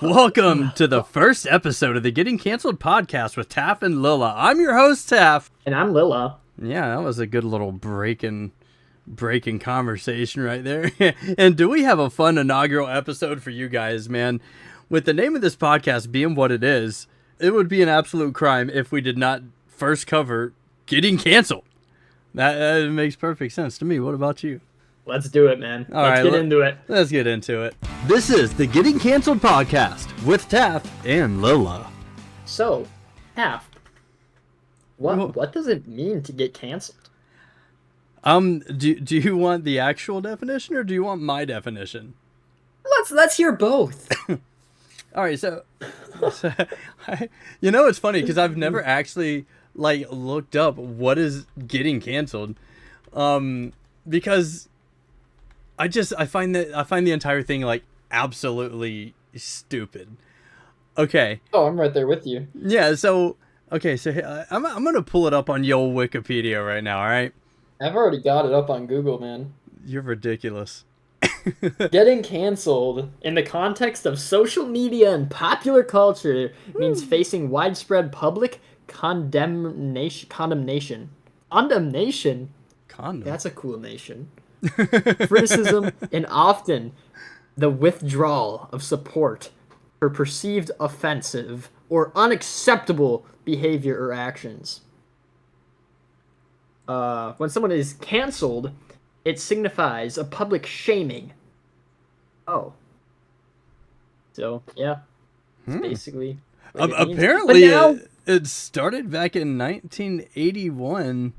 Welcome to the first episode of the Getting Cancelled podcast with TAF and Lille. I'm your host, TAF. And I'm Lille. Yeah, that was a good little breaking conversation right there. And do we have a fun inaugural episode for you guys, man? With the name of this podcast being what it is, it would be an absolute crime if we did not first cover getting canceled. That makes perfect sense to me. What about you? Let's do it, man. Let's get into it. Let's get into it. This is the Getting Cancelled podcast with TAF and Lille. So, TAF, what does it mean to get canceled? Do you want the actual definition or do you want my definition? Let's hear both. All right, so it's funny because I've never actually looked up what is getting canceled, because I find the entire thing absolutely stupid. Okay. Oh, I'm right there with you. Yeah. So okay. So I'm gonna pull it up on your Wikipedia right now. All right. I've already got it up on Google, man. You're ridiculous. Getting canceled in the context of social media and popular culture means facing widespread public condemnation. Condemnation. That's a cool nation. Criticism and often the withdrawal of support for perceived offensive or unacceptable behavior or actions. When someone is canceled, it signifies a public shaming. Oh. So, yeah. It's basically what it means. Apparently it started back in 1981.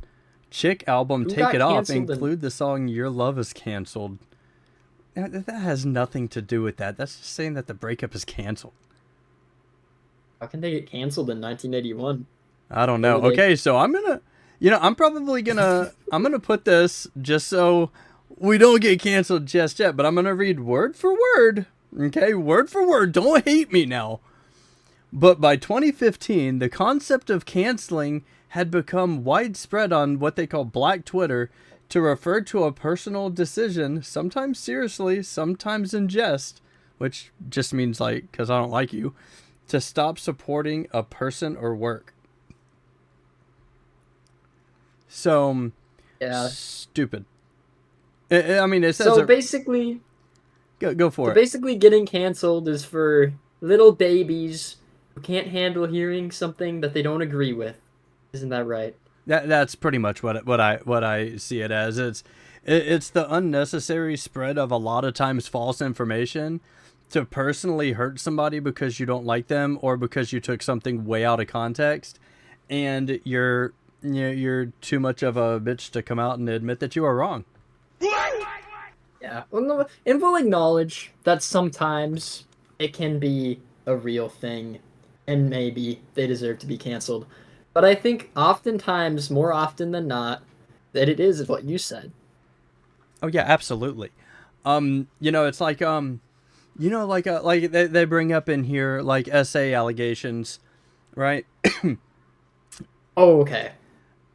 Chick album Take It Off include the song Your Love Is Canceled. Now, that has nothing to do with that. That's just saying that the breakup is canceled. How can they get canceled in 1981? I don't know. Okay, so I'm gonna put this just so we don't get canceled just yet, but I'm gonna read word for word. Okay, word for word. Don't hate me now. But by 2015, the concept of canceling had become widespread on what they call Black Twitter to refer to a personal decision, sometimes seriously, sometimes in jest, which just means because I don't like you, to stop supporting a person or work. So, yeah, stupid. I mean, it says... So basically... Go for it. Basically, getting canceled is for little babies who can't handle hearing something that they don't agree with. Isn't that right? That's pretty much what I see it as. It's the unnecessary spread of a lot of times false information to personally hurt somebody because you don't like them or because you took something way out of context, and you're too much of a bitch to come out and admit that you are wrong. Yeah, and we'll acknowledge that sometimes it can be a real thing, and maybe they deserve to be canceled. But I think oftentimes, more often than not, that it is what you said. Oh yeah, absolutely. It's they bring up in here essay allegations, right? Oh, okay.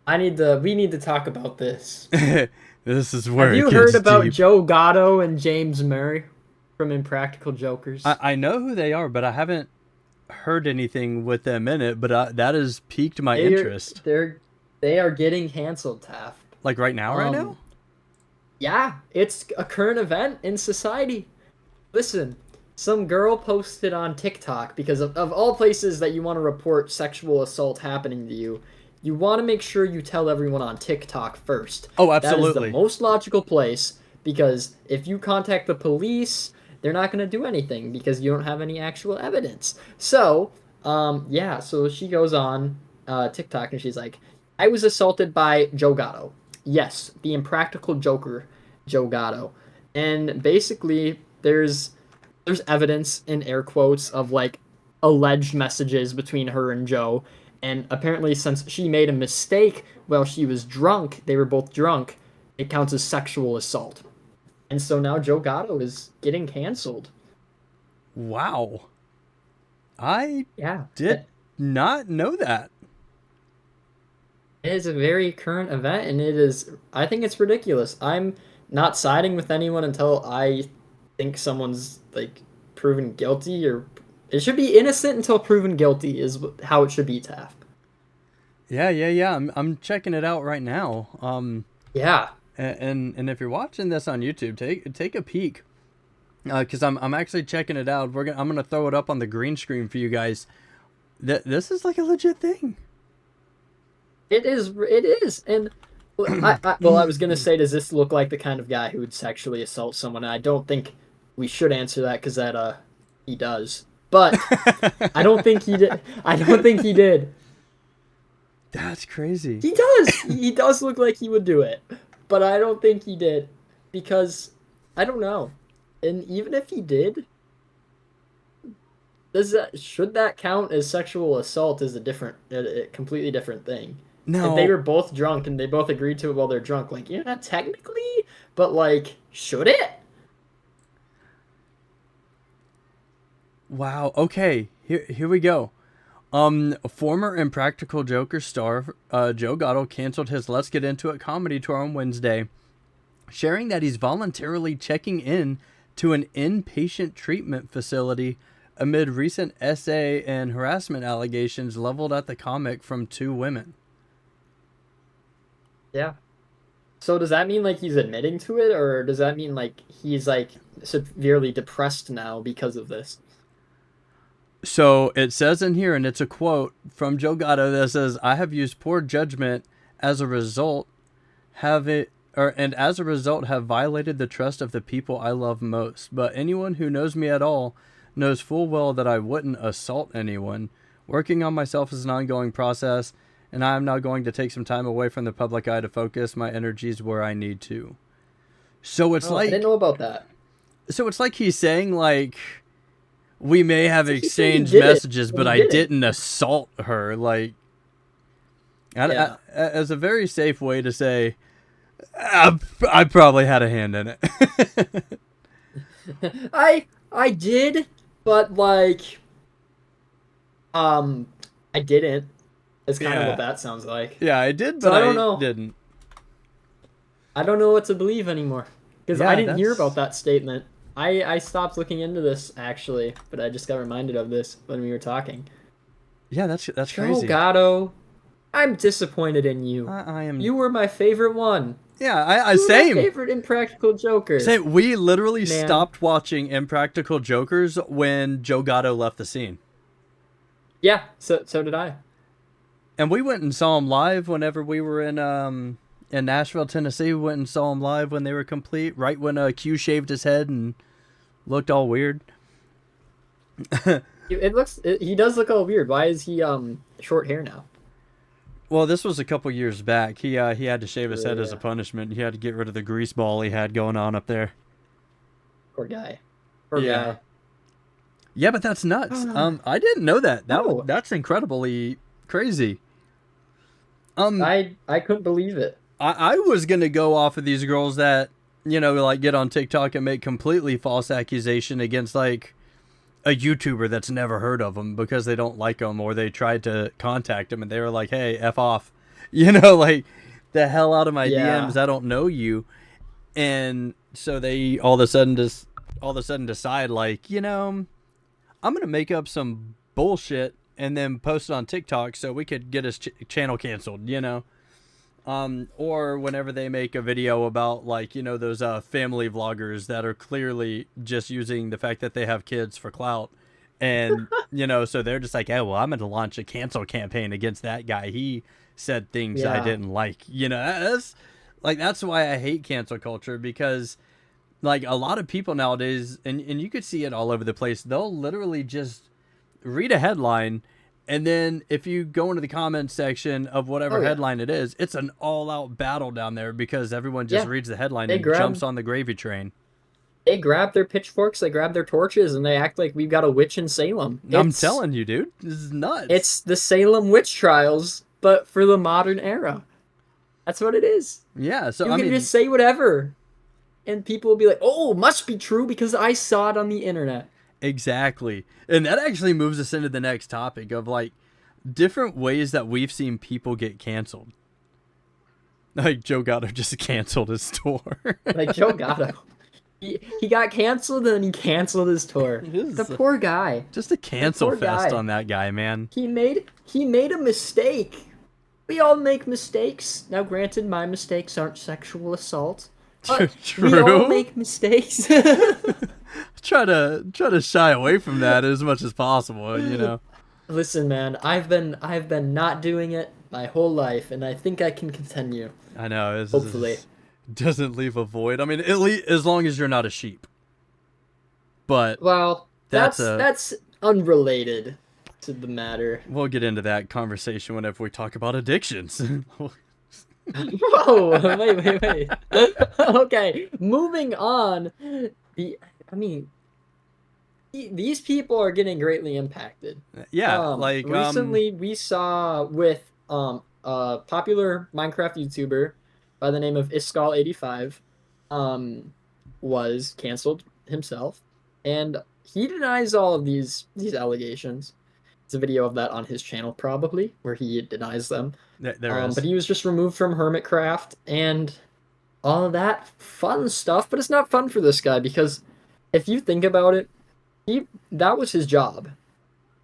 We need to talk about this. This is where Have you heard about Joe Gatto and James Murray from Impractical Jokers? I know who they are, but I haven't heard anything with them in it, but that has piqued my interest. They are getting canceled, Taft. Right now? Yeah, it's a current event in society. Listen, some girl posted on TikTok, because of all places that you want to report sexual assault happening to you, you want to make sure you tell everyone on TikTok first. Oh, absolutely. That is the most logical place, because if you contact the police, they're not going to do anything because you don't have any actual evidence. So, so she goes on TikTok and she's like, I was assaulted by Joe Gatto. Yes, the Impractical Joker, Joe Gatto. And basically, there's evidence in air quotes of alleged messages between her and Joe. And apparently, since she made a mistake while she was drunk, they were both drunk, it counts as sexual assault. And so now Joe Gatto is getting canceled. Wow. I did not know that. It is a very current event, and I think it's ridiculous. I'm not siding with anyone until I think someone's proven guilty or It should be innocent until proven guilty is how it should be, Taft. Yeah. I'm checking it out right now. Yeah. And if you're watching this on YouTube, take a peek, because I'm actually checking it out. I'm gonna throw it up on the green screen for you guys. This is like a legit thing. It is. And I was gonna say, does this look like the kind of guy who would sexually assault someone? I don't think we should answer that because he does. But I don't think he did. I don't think he did. That's crazy. He does. He does look like he would do it, but I don't think he did because I don't know. And even if he did, should that count as sexual assault? Is a completely different thing. No. If they were both drunk and they both agreed to it while they're drunk, like, yeah, technically, but like, should it? Wow. Okay. Here we go. Former Impractical Joker star Joe Gatto canceled his Let's Get Into It comedy tour on Wednesday, sharing that he's voluntarily checking in to an inpatient treatment facility amid recent SA and harassment allegations leveled at the comic from 2 women. Yeah. So does that mean like he's admitting to it, or does that mean like he's like severely depressed now because of this? So it says in here, and it's a quote from Joe Gatto that says, "I have used poor judgment as a result, have violated the trust of the people I love most. But anyone who knows me at all knows full well that I wouldn't assault anyone. Working on myself is an ongoing process, and I am now going to take some time away from the public eye to focus my energies where I need to." So it's I didn't know about that. So it's like he's saying, like, we may have exchanged messages, but I didn't assault her. Like, as a very safe way to say, I probably had a hand in it. I did, but like, I didn't. It's kind of what that sounds like. Yeah, I did, but I don't know. Didn't. I don't know what to believe anymore because I didn't hear about that statement. I stopped looking into this actually, but I just got reminded of this when we were talking. Yeah, that's crazy. Joe Gatto, I'm disappointed in you. I am. You were my favorite one. Yeah, I same. My favorite Impractical Joker. Same. We literally stopped watching Impractical Jokers when Joe Gatto left the scene. Yeah, so did I. And we went and saw him live whenever we were in Nashville, Tennessee. We went and saw him live when they were complete, right when Q shaved his head and looked all weird. He does look all weird. Why is he short hair now? Well, this was a couple years back. He had to shave his head as a punishment. He had to get rid of the grease ball he had going on up there. Poor guy. Poor guy. Yeah, but that's nuts. I didn't know that. That's incredibly crazy. I couldn't believe it. I was gonna go off of these girls that, you know, like get on TikTok and make completely false accusation against like a YouTuber that's never heard of them because they don't like them, or they tried to contact them and they were like, "Hey, F off," you know, like, the hell out of my DMs. I don't know you. And so they all of a sudden decide, like, you know, I'm gonna make up some bullshit and then post it on TikTok so we could get his channel canceled, you know. Or whenever they make a video about, like, you know, those family vloggers that are clearly just using the fact that they have kids for clout. And, you know, so they're just like, "Oh, well, I'm going to launch a cancel campaign against that guy. He said things I didn't like." You know, that's why I hate cancel culture, because, like, a lot of people nowadays, and you could see it all over the place, they'll literally just read a headline, and then if you go into the comments section of whatever headline it is, it's an all-out battle down there because everyone just reads the headline and jumps on the gravy train. They grab their pitchforks, they grab their torches, and they act like we've got a witch in Salem. I'm telling you, dude. This is nuts. It's the Salem witch trials, but for the modern era. That's what it is. Yeah, so you can just say whatever, and people will be like, "Oh, must be true because I saw it on the internet." Exactly. And that actually moves us into the next topic of, like, different ways that we've seen people get canceled. Like Joe Gatto just canceled his tour. Like Joe Gatto. He got canceled and he canceled his tour. The This is poor guy. just a The cancel poor fest guy. on that guy, man. He made a mistake. We all make mistakes. Now, granted, my mistakes aren't sexual assault, but we all True. make mistakes. Try to shy away from that as much as possible, you know. Listen, man, I've been not doing it my whole life, and I think I can continue. I know Hopefully. this doesn't leave a void. I mean, at least as long as you're not a sheep. But Well, that's that's a that's unrelated to the matter. we'll get into that conversation whenever we talk about addictions. Whoa! Wait. Okay, moving on. I mean, these people are getting greatly impacted. Yeah, like Recently we saw with a popular Minecraft YouTuber by the name of Iskall85 was canceled himself, and he denies all of these allegations. It's a video of that on his channel probably where he denies them. there is. But he was just removed from Hermitcraft and all of that fun stuff. But it's not fun for this guy because if you think about it, that was his job.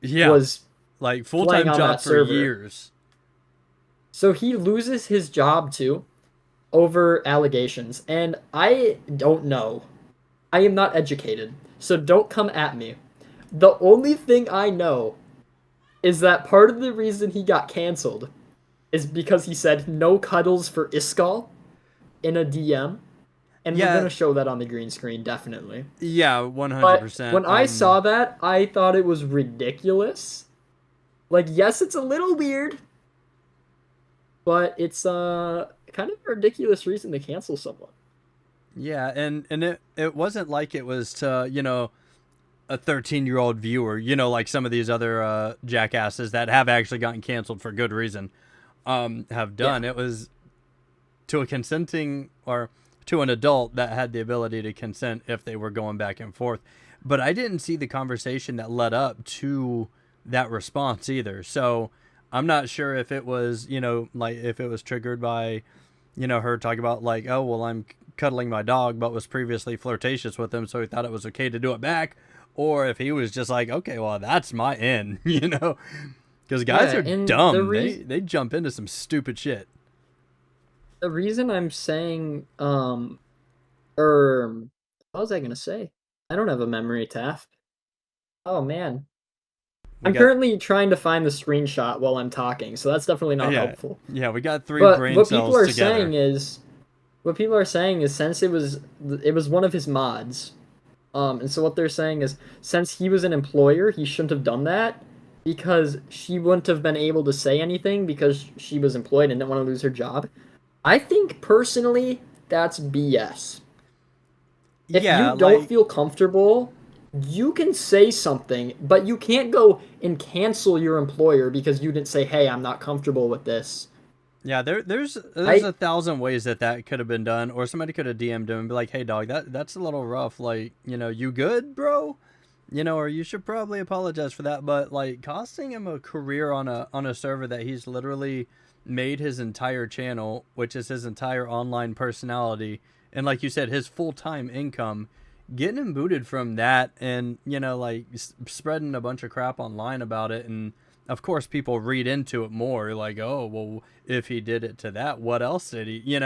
Yeah, Was like playing full-time on job that for server. years. So he loses his job too over allegations. And I don't know. I am not educated. So don't come at me. The only thing I know is that part of the reason he got canceled is because he said no cuddles for Iskall in a DM. And we're Yeah, going to show that on the green screen, definitely. yeah, But 100%. when I saw that, I thought it was ridiculous. Like, yes, it's a little weird, but it's kind of a ridiculous reason to cancel someone. Yeah, and it wasn't like it was to, a 13-year-old viewer, like some of these other jackasses that have actually gotten canceled for good reason have Yeah. done. It was to a consenting or to an adult that had the ability to consent if they were going back and forth. But I didn't see the conversation that led up to that response either. So I'm not sure if it was, like if it was triggered by, her talking about like, oh, well, I'm cuddling my dog, but was previously flirtatious with him. So he thought it was okay to do it back. Or if he was just like, okay, well, that's my end, Because guys Yeah, are and dumb. They jump into some stupid shit. the reason I'm saying, what was I gonna say? I don't have a memory, Taft. Oh man. We I'm got currently trying to find the screenshot while I'm talking, so that's definitely not yeah, helpful. yeah. We got three But brain cells together. what people are saying is since it was one of his mods, and so what they're saying is since he was an employer, he shouldn't have done that because she wouldn't have been able to say anything because she was employed and didn't want to lose her job. I think personally that's BS. If Yeah, you don't like feel comfortable, you can say something, but you can't go and cancel your employer because you didn't say, "Hey, I'm not comfortable with this." yeah. There's I 1,000 ways that could have been done, or somebody could have DM'd him and be like, "Hey, dog, that's a little rough. Like, you good, bro? Or you should probably apologize for that." But like costing him a career on a server that he's literally made his entire channel, which is his entire online personality, and like you said, his full-time income, getting him booted from that, and like spreading a bunch of crap online about it, and of course people read into it more, like, oh well, if he did it to that, what else did he?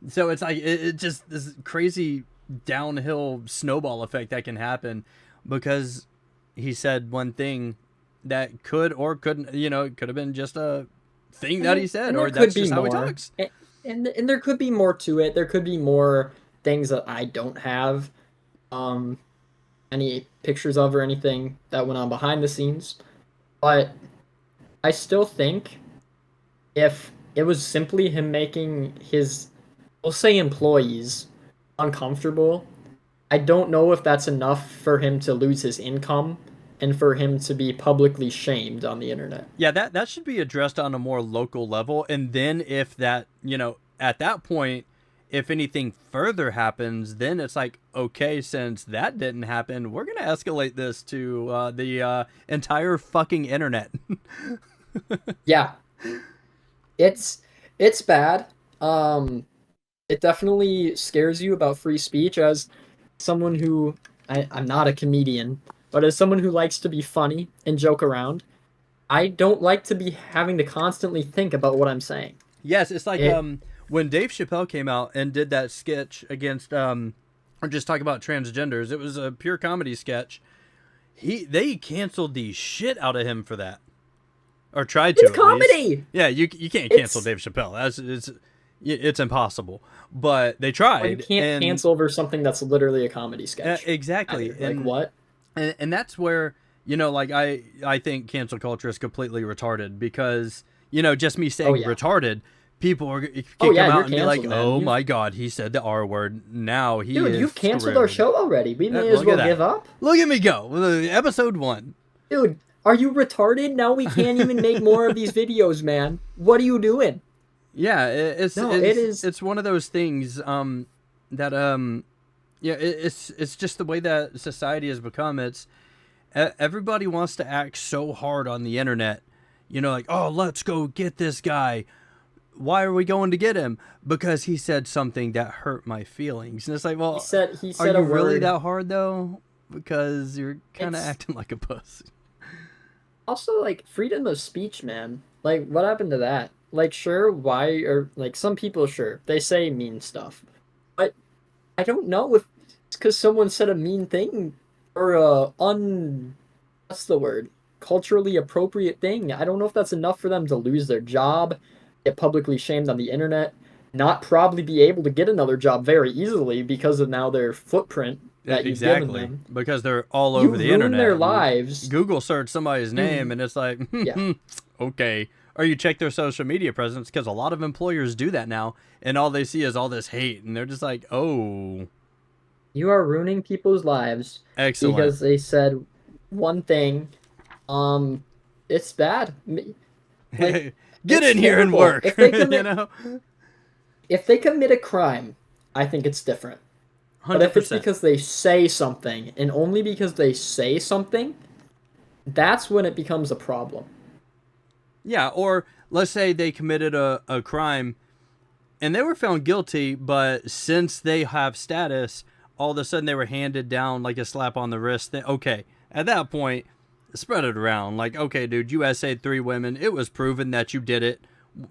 So it's like it just this crazy downhill snowball effect that can happen because he said one thing that could or couldn't, it could have been just a thing and that there, he said, and there or could that's be just how he more, talks. and there could be more to it. There could be more things that I don't have um any pictures of or anything that went on behind the scenes, but I still think if it was simply him making his, we'll say, employees uncomfortable, I don't know if that's enough for him to lose his income and for him to be publicly shamed on the internet. Yeah, that should be addressed on a more local level, and then if that, at that point, if anything further happens, then it's like, okay, since that didn't happen, we're gonna escalate this to the entire fucking internet. Yeah, it's bad. It definitely scares you about free speech as someone who I'm not a comedian, but as someone who likes to be funny and joke around, I don't like to be having to constantly think about what I'm saying. Yes, it's like It when Dave Chappelle came out and did that sketch against or just talk about transgenders. It was a pure comedy sketch. They canceled the shit out of him for that. Or tried to, it's at least. comedy. Yeah, you can't cancel It's Dave Chappelle. It's impossible. But they tried. Well, you can't and, cancel over something that's literally a comedy sketch. exactly. Either. Like what? And that's where, like I think cancel culture is completely retarded because, just me saying retarded, people can come out and be like, "Oh my God, he said the R word." Now he Dude, is you've canceled screwed. our show already. We may as well give up. Look at me go. Episode 1. Dude, are you retarded? Now we can't even make more of these videos, man. What are you doing? Yeah, it's one of those things that it's just the way that society has become. It's everybody wants to act so hard on the internet. Like, "Oh, let's go get this guy." Why are we going to get him? Because he said something that hurt my feelings. And it's like, well, he are said you a word. really that hard though? Because you're kind of acting like a pussy. Also, like, freedom of speech, man. Like, what happened to that? Like, sure, why, or, like, some people, sure, they say mean stuff. But I don't know if it's because someone said a mean thing or what's the word? Culturally appropriate thing. I don't know if that's enough for them to lose their job, get publicly shamed on the internet, not probably be able to get another job very easily because of now their footprint that you've given them. Because they're all over the internet. Their lives. Google search somebody's name and it's like, okay. Or you check their social media presence because a lot of employers do that now and all they see is all this hate and they're just like, oh. You are ruining people's lives. Excellent. Because they said one thing. It's bad. Like, get in here and work. If they commit, if they commit a crime, I think it's different. 100%. But if it's because they say something, and only because they say something, that's when it becomes a problem. Yeah, or let's say they committed a crime, and they were found guilty, but since they have status, all of a sudden they were handed down like a slap on the wrist. Okay, at that point, spread it around. Like, okay, dude, you essayed 3 women. It was proven that you did it.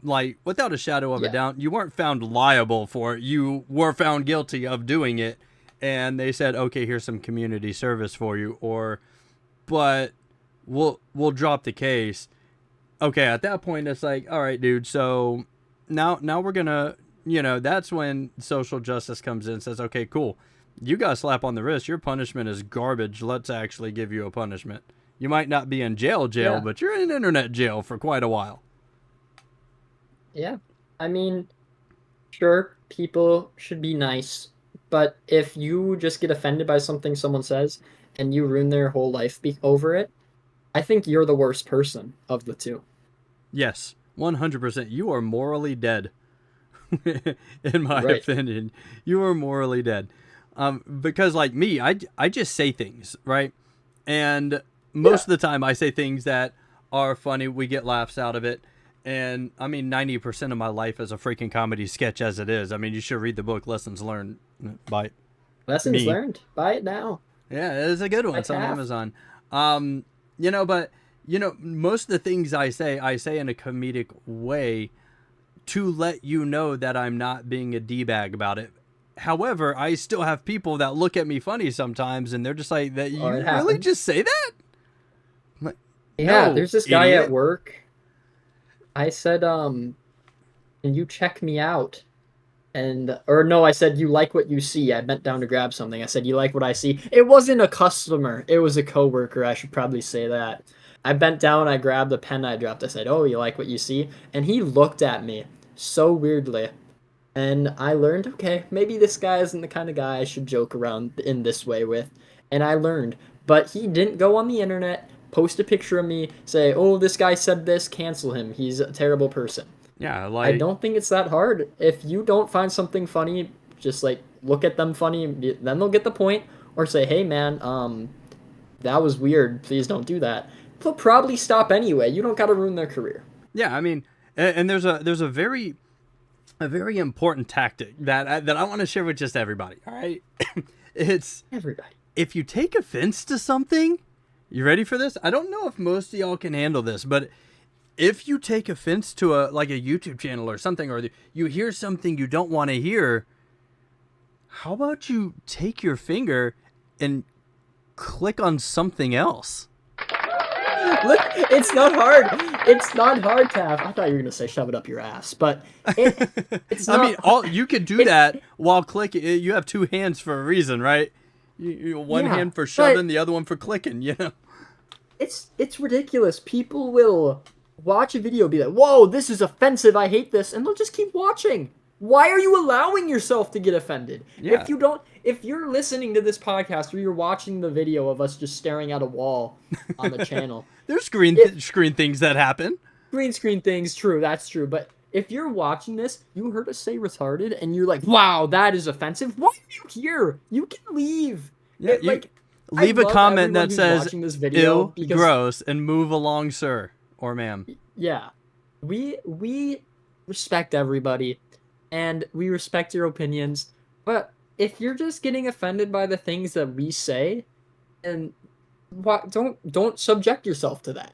Like, without a shadow of a doubt, you weren't found liable for it. You were found guilty of doing it. And they said, okay, here's some community service for you. But we'll drop the case. Okay, at that point, it's like, all right, dude, so now we're going to, that's when social justice comes in and says, okay, cool. You got a slap on the wrist. Your punishment is garbage. Let's actually give you a punishment. You might not be in jail, but you're in internet jail for quite a while. Yeah. I mean, sure, people should be nice, but if you just get offended by something someone says and you ruin their whole life over it, I think you're the worst person of the two. Yes, 100%. You are morally dead. In my opinion, you are morally dead. Because like me, I just say things, right? And most of the time I say things that are funny. We get laughs out of it. And I mean, 90% of my life is a freaking comedy sketch as it is. I mean, you should read the book Lessons Learned by Lessons Learned. Buy it now. Yeah, it's a good one. It's on Amazon. But most of the things I say in a comedic way to let you know that I'm not being a D-bag about it. However, I still have people that look at me funny sometimes and they're just like, "That you really just say that?" I'm like, no, there's this guy at work. I said, can you check me out? I said, you like what you see. I bent down to grab something. I said, you like what I see? It wasn't a customer. It was a coworker. I should probably say that. I bent down. I grabbed the pen I dropped. I said, oh, you like what you see? And he looked at me so weirdly. And I learned, okay, maybe this guy isn't the kind of guy I should joke around in this way with. And I learned. But he didn't go on the internet, post a picture of me, say, oh, this guy said this, cancel him. He's a terrible person. Yeah, like... I don't think it's that hard. If you don't find something funny, just, like, look at them funny, then they'll get the point. Or say, hey, man, that was weird. Please don't do that. They'll probably stop anyway. You don't got to ruin their career. Yeah, I mean, and there's a very important tactic that I want to share with just everybody, all right? It's Everybody. if you take offense to something, you ready for this? I don't know if most of y'all can handle this, but if you take offense to a YouTube channel or something, or you hear something you don't want to hear, how about you take your finger and click on something else? Look, it's not hard. It's not hard, Tav. I thought you were gonna say shove it up your ass, but it's not. I mean, you could do that while clicking. You have two hands for a reason, right? One hand for shoving, the other one for clicking. You know, it's ridiculous. People will watch a video, be like, "Whoa, this is offensive. I hate this," and they'll just keep watching. Why are you allowing yourself to get offended? Yeah. If you're listening to this podcast or you're watching the video of us just staring at a wall on the channel, there's screen things that happen. Green screen things, true, that's true. But if you're watching this, you heard us say retarded, and you're like, "Wow, that is offensive." Why are you here? You can leave. Yeah, leave a comment that says "Ew, gross" and move along, sir or ma'am. Yeah, we respect everybody. And we respect your opinions, but if you're just getting offended by the things that we say, and don't subject yourself to that.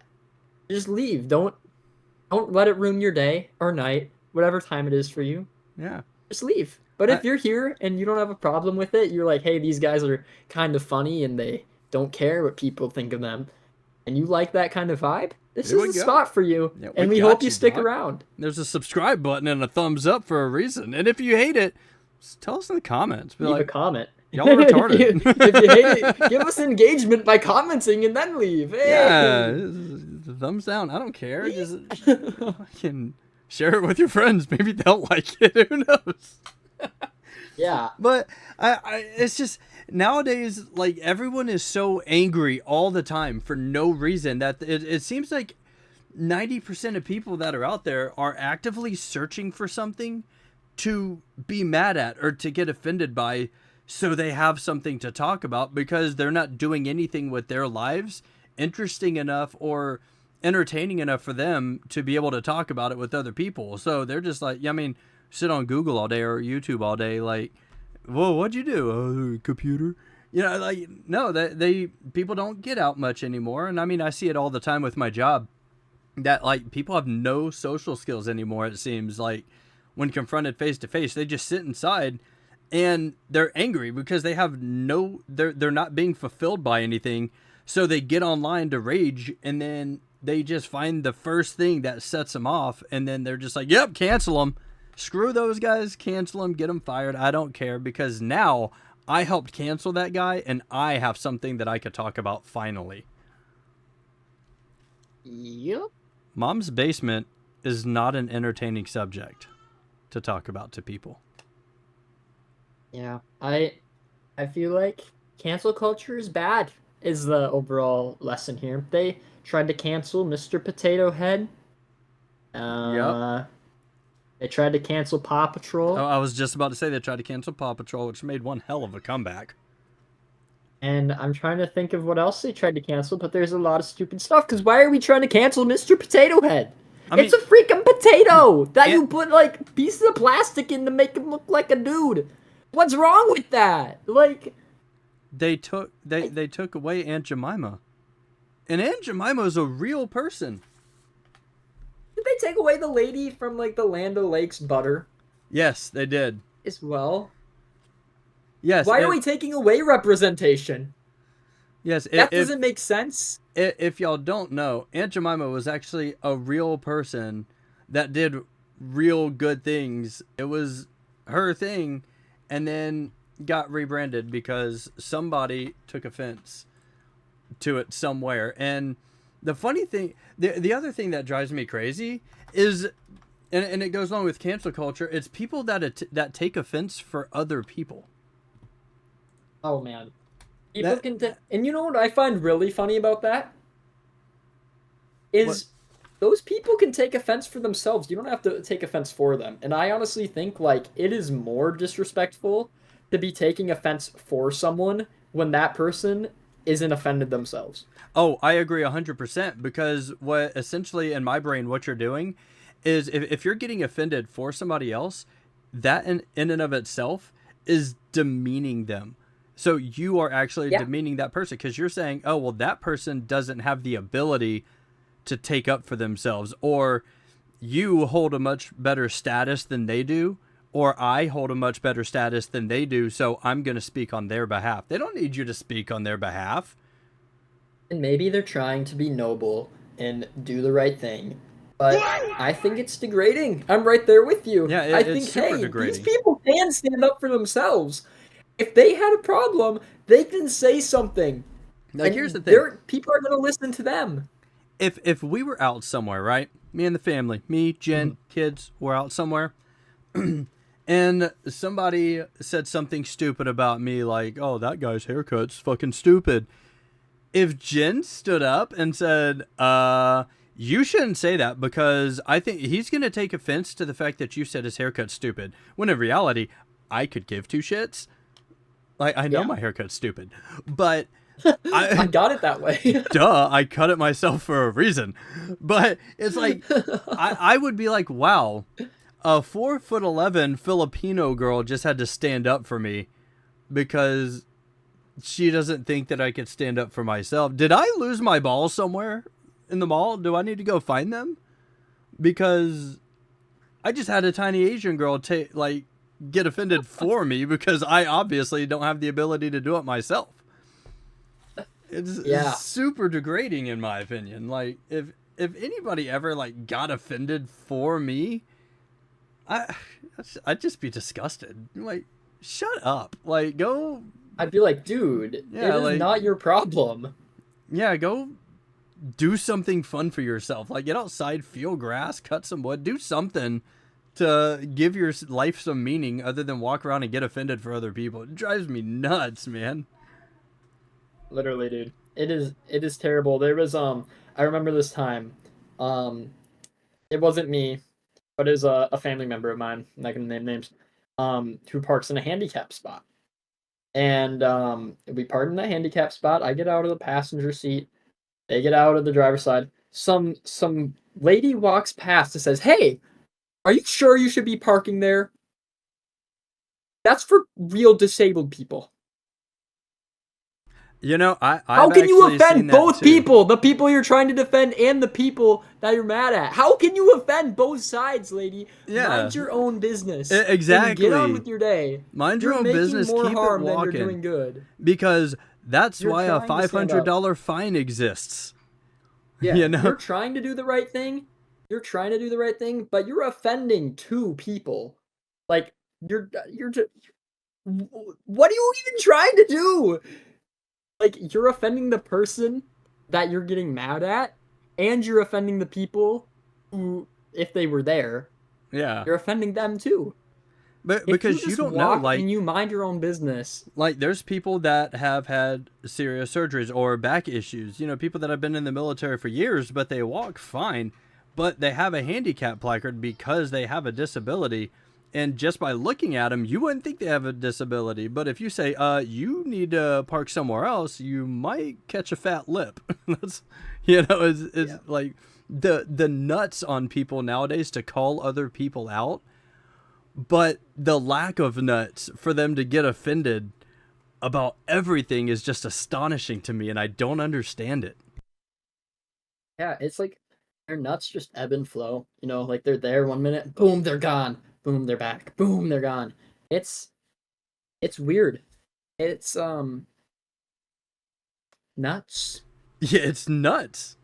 Just leave. Don't let it ruin your day or night, whatever time it is for you. Yeah. Just leave. But if you're here and you don't have a problem with it, you're like, hey, these guys are kind of funny and they don't care what people think of them, and you like that kind of vibe, this is the spot for you, and we hope you stick around. There's a subscribe button and a thumbs up for a reason. And if you hate it, just tell us in the comments. Leave a comment. Y'all are retarded. if you hate it, give us engagement by commenting and then leave. Hey. Yeah, thumbs down. I don't care. Just fucking share it with your friends. Maybe they'll like it. Who knows? Yeah. But it's just nowadays, like, everyone is so angry all the time for no reason that it seems like 90% of people that are out there are actively searching for something to be mad at or to get offended by, so they have something to talk about, because they're not doing anything with their lives interesting enough or entertaining enough for them to be able to talk about it with other people. So they're just like, sit on Google all day or YouTube all day, like, whoa, what'd you do? Oh, computer. No, people don't get out much anymore. And I see it all the time with my job, that like people have no social skills anymore. It seems like when confronted face to face, they just sit inside and they're angry because they have they're not being fulfilled by anything. So they get online to rage, and then they just find the first thing that sets them off. And then they're just like, yep, cancel them. Screw those guys, cancel them, get them fired. I don't care, because now I helped cancel that guy and I have something that I could talk about finally. Yep. Mom's basement is not an entertaining subject to talk about to people. Yeah. I feel like cancel culture is bad, is the overall lesson here. They tried to cancel Mr. Potato Head. Yep. They tried to cancel Paw Patrol. Oh, I was just about to say they tried to cancel Paw Patrol, which made one hell of a comeback. And I'm trying to think of what else they tried to cancel, but there's a lot of stupid stuff, because why are we trying to cancel Mr. Potato Head? It's a freaking potato that you put, like, pieces of plastic in to make him look like a dude. What's wrong with that? Like, they took away Aunt Jemima. And Aunt Jemima is a real person. Did they take away the lady from, like, the Land O'Lakes butter? Yes, they did. As well? Yes. Why are we taking away representation? Yes. That doesn't make sense. If y'all don't know, Aunt Jemima was actually a real person that did real good things. It was her thing, and then got rebranded because somebody took offense to it somewhere. And the funny thing, the other thing that drives me crazy is, and it goes along with cancel culture, it's people that take offense for other people. Oh, man. People can and you know what I find really funny about that? Is those people can take offense for themselves. You don't have to take offense for them. And I honestly think, like, it is more disrespectful to be taking offense for someone when that person isn't offended themselves. Oh, I agree 100%, because what essentially in my brain, what you're doing is if you're getting offended for somebody else, that in and of itself is demeaning them. So you are actually Yeah. demeaning that person because you're saying, oh, well, that person doesn't have the ability to take up for themselves, or you hold a much better status than they do, or I hold a much better status than they do, so I'm going to speak on their behalf. They don't need you to speak on their behalf. And maybe they're trying to be noble and do the right thing. But I think it's degrading. I'm right there with you. Yeah, I it's think, super hey, these degrading. people can stand up for themselves. If they had a problem, they can say something. Like, here's the And thing. people are going to listen to them. If we were out somewhere, right? Me and the family, me, Jen, kids, we're out somewhere. And somebody said something stupid about me, like, oh, that guy's haircut's fucking stupid. If Jen stood up and said, you shouldn't say that because I think he's going to take offense to the fact that you said his haircut's stupid. When in reality, I could give two shits. Like, I know my haircut's stupid, but I got it that way. duh, I cut it myself for a reason. But it's like, I would be like, wow, a 4'11" Filipino girl just had to stand up for me because she doesn't think that I could stand up for myself. Did I lose my balls somewhere in the mall? Do I need to go find them? Because I just had a tiny Asian girl get offended for me because I obviously don't have the ability to do it myself. It's super degrading in my opinion. Like, if anybody ever like got offended for me, I'd just be disgusted. Like, shut up. Like, go. I'd be like, dude, it is not your problem. Yeah, go do something fun for yourself. Like, get outside, feel grass, cut some wood, do something to give your life some meaning other than walk around and get offended for other people. It drives me nuts, man. Literally, dude. It is terrible. There was I remember this time. It wasn't me, but it was a family member of mine, I'm not gonna name names, who parks in a handicap spot. And we park in the handicap spot. I get out of the passenger seat. They get out of the driver's side. Some lady walks past and says, "Hey, are you sure you should be parking there? That's for real disabled people." You know, How can you offend both people? The people you're trying to defend and the people that you're mad at. How can you offend both sides, lady? Yeah. Mind your own business. Exactly. And get on with your day. Mind your own business. You're making more Keep harm it walking. than you're doing good. Because that's why a trying to stand $500 fine exists. Yeah, you know? You're trying to do the right thing. You're trying to do the right thing, but you're offending two people. Like, you're just... What are you even trying to do? Like, you're offending the person that you're getting mad at, and you're offending the people who, if they were there, you're offending them too. But because you don't know, like, and you mind your own business. Like, there's people that have had serious surgeries or back issues. You know, people that have been in the military for years, but they walk fine, but they have a handicap placard because they have a disability. And just by looking at them, you wouldn't think they have a disability. But if you say, you need to park somewhere else, you might catch a fat lip. That's, it's like the nuts on people nowadays to call other people out. But the lack of nuts for them to get offended about everything is just astonishing to me, and I don't understand it. Yeah, it's like their nuts just ebb and flow. You know, like they're there 1 minute, boom, they're gone. Boom, they're back. Boom, they're gone. It's weird. It's nuts. Yeah, it's nuts.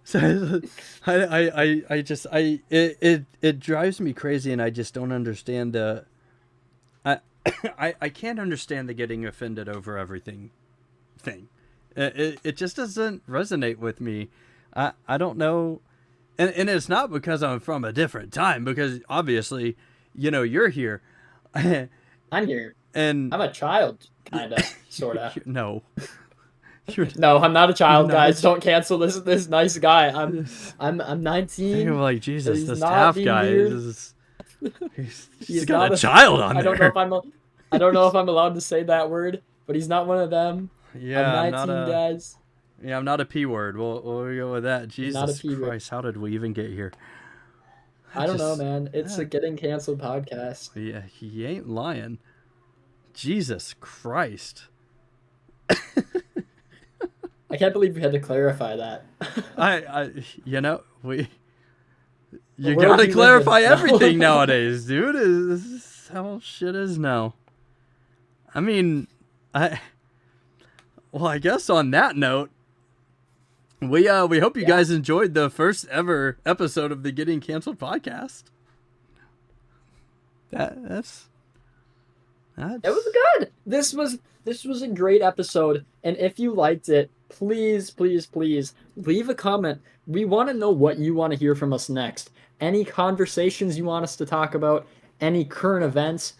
So it drives me crazy, and I just don't understand I can't understand the getting offended over everything thing. It just doesn't resonate with me. I don't know. And it's not because I'm from a different time, because obviously, you're here. I'm here. And I'm a child, kind of, sort of. No. No, I'm not a child, guys. Don't cancel this nice guy. I'm 19. I'm like, Jesus, this TAF guy he's got not a child on I there. I don't know if I'm allowed to say that word, but he's not one of them. Yeah, I'm 19, guys. Yeah, I'm not a P word. We'll go with that. Jesus Christ, how did we even get here? I don't know, man. It's a getting canceled podcast. Yeah, he ain't lying. Jesus Christ. I can't believe we had to clarify that. You gotta clarify everything nowadays, dude. This is how shit is now. I mean, I guess on that note, we hope you guys enjoyed the first ever episode of the Getting Canceled podcast. It was good. This was a great episode, and if you liked it, please leave a comment. We want to know what you want to hear from us next. Any conversations you want us to talk about, any current events,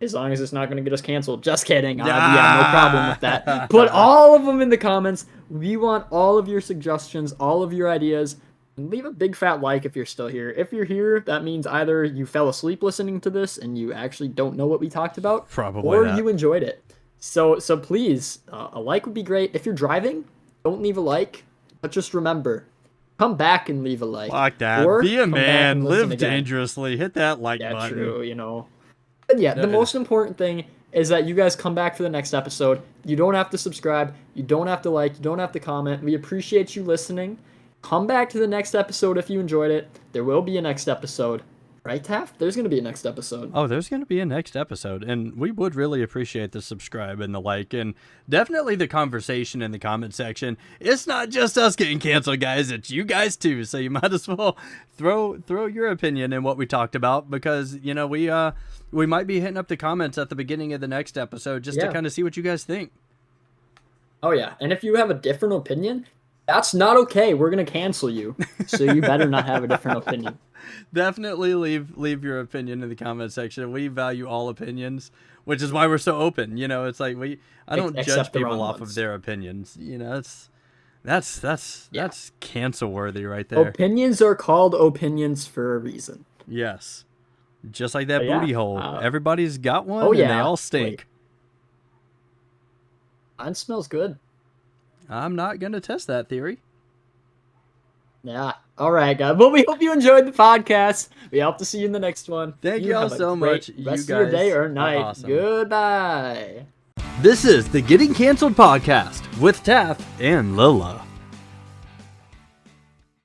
as long as it's not going to get us canceled. Just kidding. No problem with that. Put all of them in the comments. We want all of your suggestions, all of your ideas. And leave a big fat like if you're still here. If you're here, that means either you fell asleep listening to this and you actually don't know what we talked about, or you enjoyed it. So please, a like would be great. If you're driving, don't leave a like, but just remember, come back and leave a like. Fuck that. Be a man. Live dangerously. Hit that like button. Yeah, true. But yeah, the most important thing is that you guys come back for the next episode. You don't have to subscribe. You don't have to like. You don't have to comment. We appreciate you listening. Come back to the next episode if you enjoyed it. There will be a next episode. Right, Taft? There's going to be a next episode. Oh, there's going to be a next episode. And we would really appreciate the subscribe and the like. And definitely the conversation in the comment section. It's not just us getting canceled, guys. It's you guys, too. So you might as well throw your opinion in what we talked about. Because, we might be hitting up the comments at the beginning of the next episode just to kind of see what you guys think. Oh, yeah. And if you have a different opinion, that's not okay. We're going to cancel you. So you better not have a different opinion. Definitely leave your opinion in the comment section. We value all opinions, which is why we're so open. It's like I don't judge people off of their opinions. That's cancel worthy right there. Opinions are called opinions for a reason. Yes. Just like that booty hole. Everybody's got one and they all stink. Mine smells good. I'm not going to test that theory. Yeah. All right, guys. Well, we hope you enjoyed the podcast. We hope to see you in the next one. Thank you all so much. Rest of your day or night. Awesome. Goodbye. This is the Getting Canceled podcast with TAF and Lille.